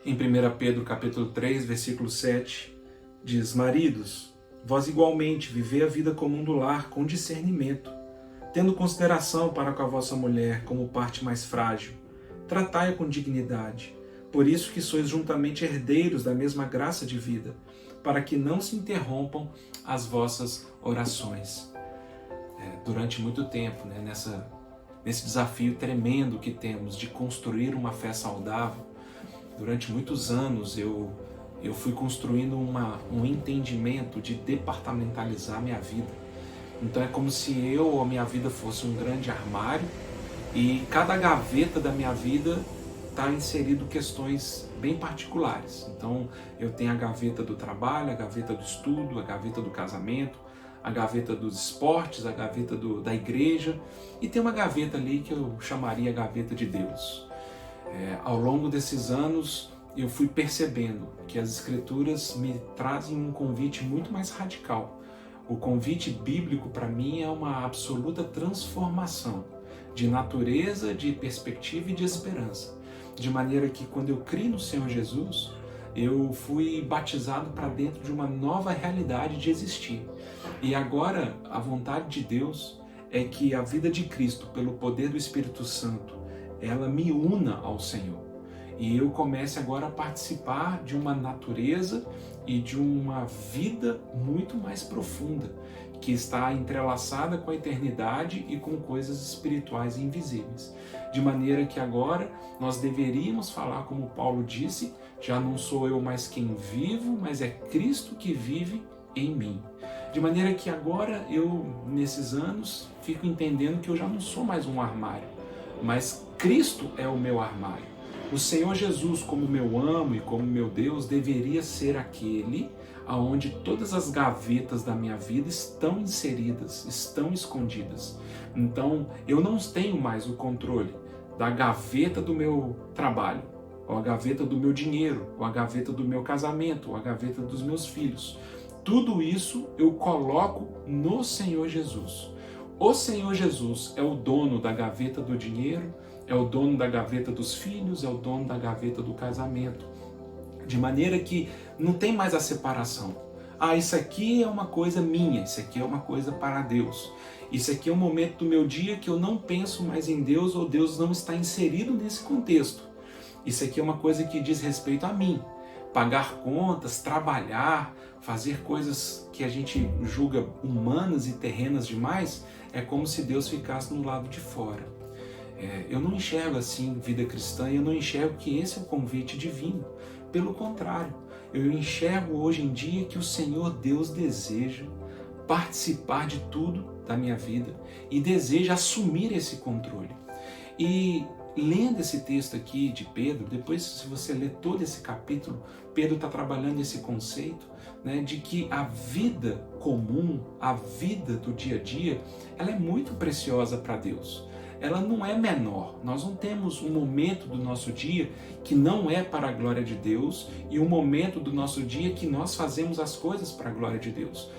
Em 1 Pedro capítulo 3, versículo 7, diz: Maridos, vós igualmente vivei a vida comum do lar com discernimento, tendo consideração para com a vossa mulher como parte mais frágil. Tratai-a com dignidade, por isso que sois juntamente herdeiros da mesma graça de vida, para que não se interrompam as vossas orações. Durante muito tempo, nesse desafio tremendo que temos de construir uma fé saudável, durante muitos anos eu fui construindo um entendimento de departamentalizar minha vida. Então é como se a minha vida fosse um grande armário e cada gaveta da minha vida está inserido questões bem particulares. Então eu tenho a gaveta do trabalho, a gaveta do estudo, a gaveta do casamento, a gaveta dos esportes, a gaveta da igreja, e tem uma gaveta ali que eu chamaria a gaveta de Deus. Ao longo desses anos eu fui percebendo que as Escrituras me trazem um convite muito mais radical. O convite bíblico para mim é uma absoluta transformação de natureza, de perspectiva e de esperança. De maneira que quando eu criei no Senhor Jesus, eu fui batizado para dentro de uma nova realidade de existir. E agora a vontade de Deus é que a vida de Cristo, pelo poder do Espírito Santo, ela me una ao Senhor. E eu comece agora a participar de uma natureza e de uma vida muito mais profunda, que está entrelaçada com a eternidade e com coisas espirituais e invisíveis. De maneira que agora nós deveríamos falar como Paulo disse: já não sou eu mais quem vivo, mas é Cristo que vive em mim. De maneira que agora eu, nesses anos, fico entendendo que eu já não sou mais um armário, mas Cristo é o meu armário. O Senhor Jesus, como meu amo e como meu Deus, deveria ser aquele aonde todas as gavetas da minha vida estão inseridas, estão escondidas. Então, eu não tenho mais o controle da gaveta do meu trabalho, ou a gaveta do meu dinheiro, ou a gaveta do meu casamento, ou a gaveta dos meus filhos. Tudo isso eu coloco no Senhor Jesus. O Senhor Jesus é o dono da gaveta do dinheiro, é o dono da gaveta dos filhos, é o dono da gaveta do casamento. De maneira que não tem mais a separação. Isso aqui é uma coisa minha, isso aqui é uma coisa para Deus. Isso aqui é um momento do meu dia que eu não penso mais em Deus, ou Deus não está inserido nesse contexto. Isso aqui é uma coisa que diz respeito a mim. Pagar contas, trabalhar, fazer coisas que a gente julga humanas e terrenas demais, é como se Deus ficasse no lado de fora. Eu não enxergo assim vida cristã, e eu não enxergo que esse é o convite divino. Pelo contrário, eu enxergo hoje em dia que o Senhor Deus deseja participar de tudo da minha vida e deseja assumir esse controle. E lendo esse texto aqui de Pedro, depois se você ler todo esse capítulo, Pedro está trabalhando esse conceito, de que a vida comum, a vida do dia a dia, ela é muito preciosa para Deus. Ela não é menor. Nós não temos um momento do nosso dia que não é para a glória de Deus e um momento do nosso dia que nós fazemos as coisas para a glória de Deus.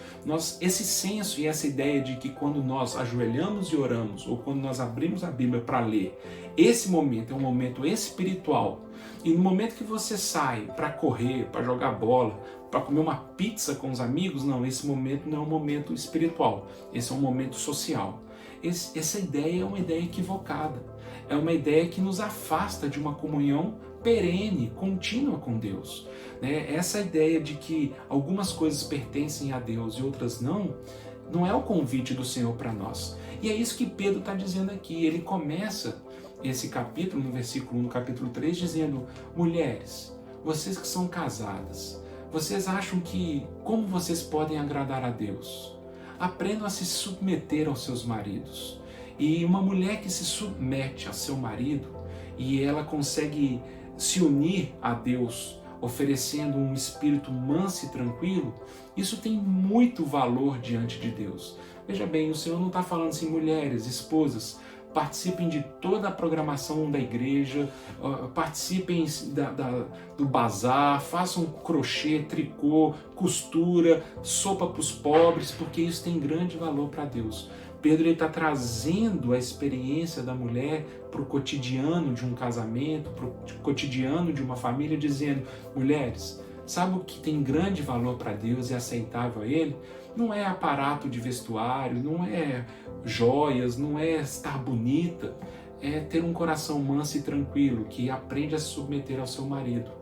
Esse senso e essa ideia de que quando nós ajoelhamos e oramos, ou quando nós abrimos a Bíblia para ler, esse momento é um momento espiritual. E no momento que você sai para correr, para jogar bola, para comer uma pizza com os amigos, não, esse momento não é um momento espiritual, esse é um momento social. Essa ideia é uma ideia equivocada, é uma ideia que nos afasta de uma comunhão perene, contínua com Deus. Essa ideia de que algumas coisas pertencem a Deus e outras não é o convite do Senhor para nós. E é isso que Pedro está dizendo aqui. Ele começa esse capítulo, no versículo 1, no capítulo 3, dizendo: mulheres, vocês que são casadas, vocês acham que como vocês podem agradar a Deus? Aprendam a se submeter aos seus maridos. E uma mulher que se submete ao seu marido e ela consegue se unir a Deus, oferecendo um espírito manso e tranquilo, isso tem muito valor diante de Deus. Veja bem, o Senhor não está falando assim: mulheres, esposas, participem de toda a programação da igreja, participem do bazar, façam crochê, tricô, costura, sopa para os pobres, porque isso tem grande valor para Deus. Pedro está trazendo a experiência da mulher para o cotidiano de um casamento, para o cotidiano de uma família, dizendo: mulheres, sabe o que tem grande valor para Deus e aceitável a Ele? Não é aparato de vestuário, não é joias, não é estar bonita, é ter um coração manso e tranquilo, que aprende a se submeter ao seu marido.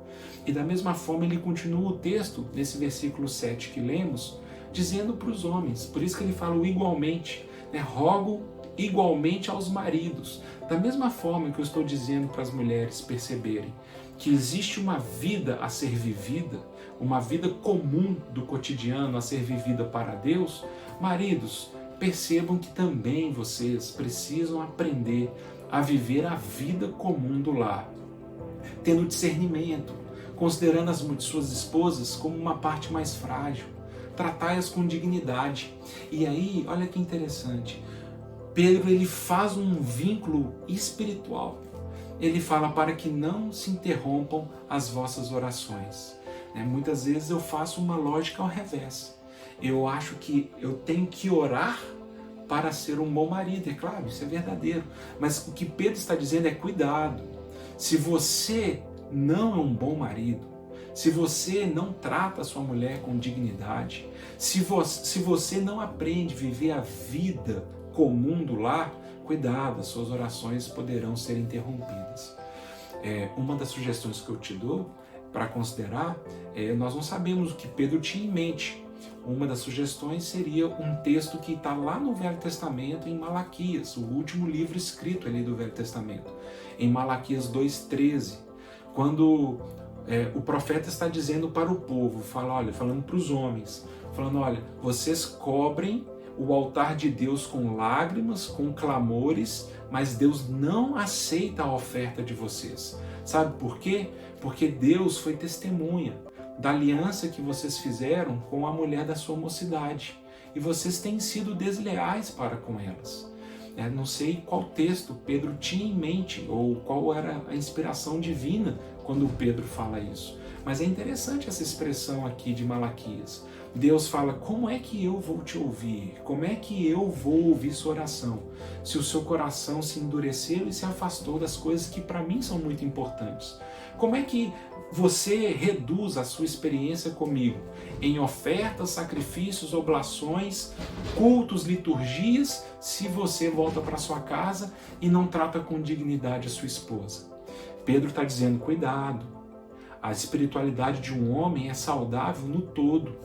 E da mesma forma ele continua o texto, nesse versículo 7 que lemos, dizendo para os homens, por isso que ele fala o igualmente, né? Rogo igualmente aos maridos. Da mesma forma que eu estou dizendo para as mulheres perceberem que existe uma vida a ser vivida, uma vida comum do cotidiano a ser vivida para Deus, maridos, percebam que também vocês precisam aprender a viver a vida comum do lar, tendo discernimento, considerando as suas esposas como uma parte mais frágil, tratai-as com dignidade. E aí, olha que interessante, Pedro ele faz um vínculo espiritual. Ele fala para que não se interrompam as vossas orações. Muitas vezes eu faço uma lógica ao revés. Eu acho que eu tenho que orar para ser um bom marido. É claro, isso é verdadeiro. Mas o que Pedro está dizendo é cuidado. Se você não é um bom marido, se você não trata a sua mulher com dignidade, se você não aprende a viver a vida comum do lar, cuidado, as suas orações poderão ser interrompidas. Uma das sugestões que eu te dou para considerar, nós não sabemos o que Pedro tinha em mente. Uma das sugestões seria um texto que está lá no Velho Testamento, em Malaquias, o último livro escrito ali do Velho Testamento, em Malaquias 2,13, quando o profeta está dizendo para o povo, falando para os homens, falando: olha, vocês cobrem o altar de Deus com lágrimas, com clamores, mas Deus não aceita a oferta de vocês. Sabe por quê? Porque Deus foi testemunha da aliança que vocês fizeram com a mulher da sua mocidade. E vocês têm sido desleais para com elas. Não sei qual texto Pedro tinha em mente, ou qual era a inspiração divina quando Pedro fala isso. Mas é interessante essa expressão aqui de Malaquias. Deus fala: como é que eu vou te ouvir? Como é que eu vou ouvir sua oração? Se o seu coração se endureceu e se afastou das coisas que para mim são muito importantes. Como é que você reduz a sua experiência comigo em ofertas, sacrifícios, oblações, cultos, liturgias, se você volta para sua casa e não trata com dignidade a sua esposa? Pedro está dizendo: cuidado, a espiritualidade de um homem é saudável no todo.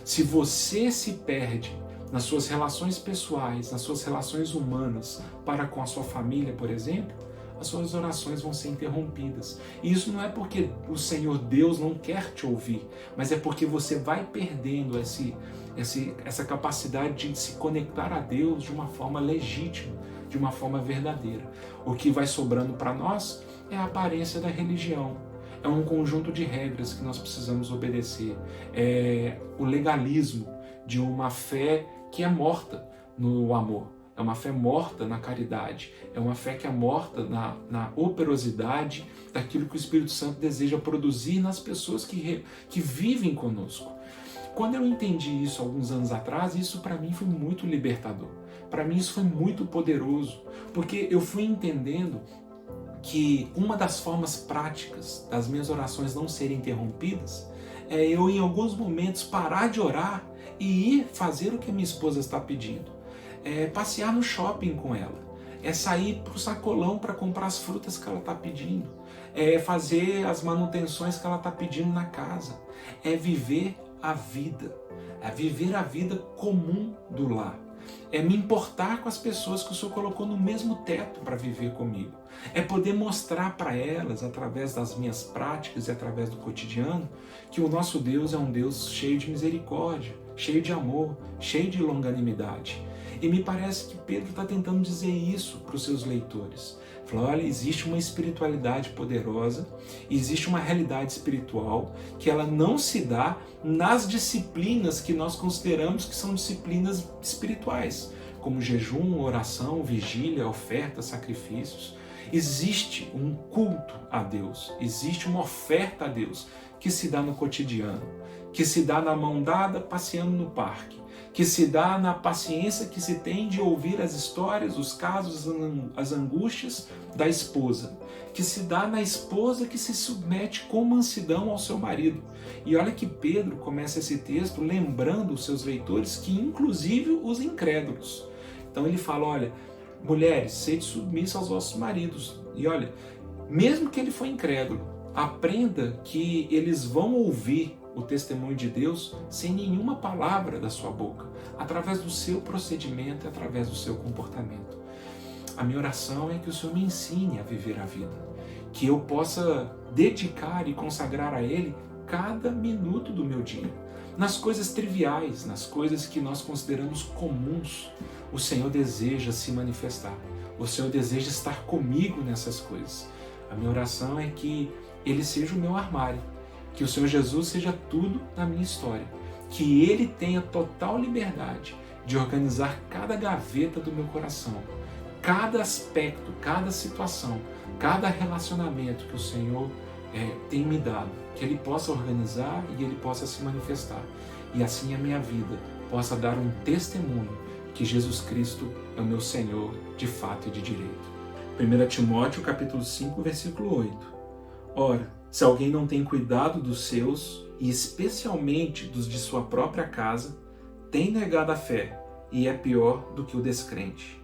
Se você se perde nas suas relações pessoais, nas suas relações humanas para com a sua família, por exemplo, as suas orações vão ser interrompidas. E isso não é porque o Senhor Deus não quer te ouvir, mas é porque você vai perdendo essa capacidade de se conectar a Deus de uma forma legítima, de uma forma verdadeira. O que vai sobrando para nós é a aparência da religião. É um conjunto de regras que nós precisamos obedecer. É o legalismo de uma fé que é morta no amor. É uma fé morta na caridade. É uma fé que é morta na operosidade daquilo que o Espírito Santo deseja produzir nas pessoas que vivem conosco. Quando eu entendi isso alguns anos atrás, isso para mim foi muito libertador. Para mim isso foi muito poderoso, porque eu fui entendendo que uma das formas práticas das minhas orações não serem interrompidas é eu, em alguns momentos, parar de orar e ir fazer o que a minha esposa está pedindo. É passear no shopping com ela, é sair para o sacolão para comprar as frutas que ela está pedindo, é fazer as manutenções que ela está pedindo na casa, é viver a vida comum do lar. É me importar com as pessoas que o Senhor colocou no mesmo teto para viver comigo. É poder mostrar para elas, através das minhas práticas e através do cotidiano, que o nosso Deus é um Deus cheio de misericórdia, cheio de amor, cheio de longanimidade. E me parece que Pedro está tentando dizer isso para os seus leitores. Falou: olha, existe uma espiritualidade poderosa, existe uma realidade espiritual que ela não se dá nas disciplinas que nós consideramos que são disciplinas espirituais, como jejum, oração, vigília, oferta, sacrifícios. Existe um culto a Deus, existe uma oferta a Deus que se dá no cotidiano, que se dá na mão dada passeando no parque, que se dá na paciência que se tem de ouvir as histórias, os casos, as angústias da esposa, que se dá na esposa que se submete com mansidão ao seu marido. E olha que Pedro começa esse texto lembrando os seus leitores que inclusive os incrédulos. Então ele fala, olha, mulheres, sede submissa aos vossos maridos. E olha, mesmo que ele for incrédulo, aprenda que eles vão ouvir o testemunho de Deus sem nenhuma palavra da sua boca, através do seu procedimento e através do seu comportamento. A minha oração é que o Senhor me ensine a viver a vida, que eu possa dedicar e consagrar a Ele cada minuto do meu dia. Nas coisas triviais, nas coisas que nós consideramos comuns, o Senhor deseja se manifestar. O Senhor deseja estar comigo nessas coisas. A minha oração é que Ele seja o meu armário, que o Senhor Jesus seja tudo na minha história, que Ele tenha total liberdade de organizar cada gaveta do meu coração, cada aspecto, cada situação, cada relacionamento que o Senhor tem me dado, que Ele possa organizar e Ele possa se manifestar. E assim a minha vida possa dar um testemunho que Jesus Cristo é o meu Senhor de fato e de direito. 1 Timóteo capítulo 5, versículo 8. Ora, se alguém não tem cuidado dos seus, e especialmente dos de sua própria casa, tem negado a fé e é pior do que o descrente.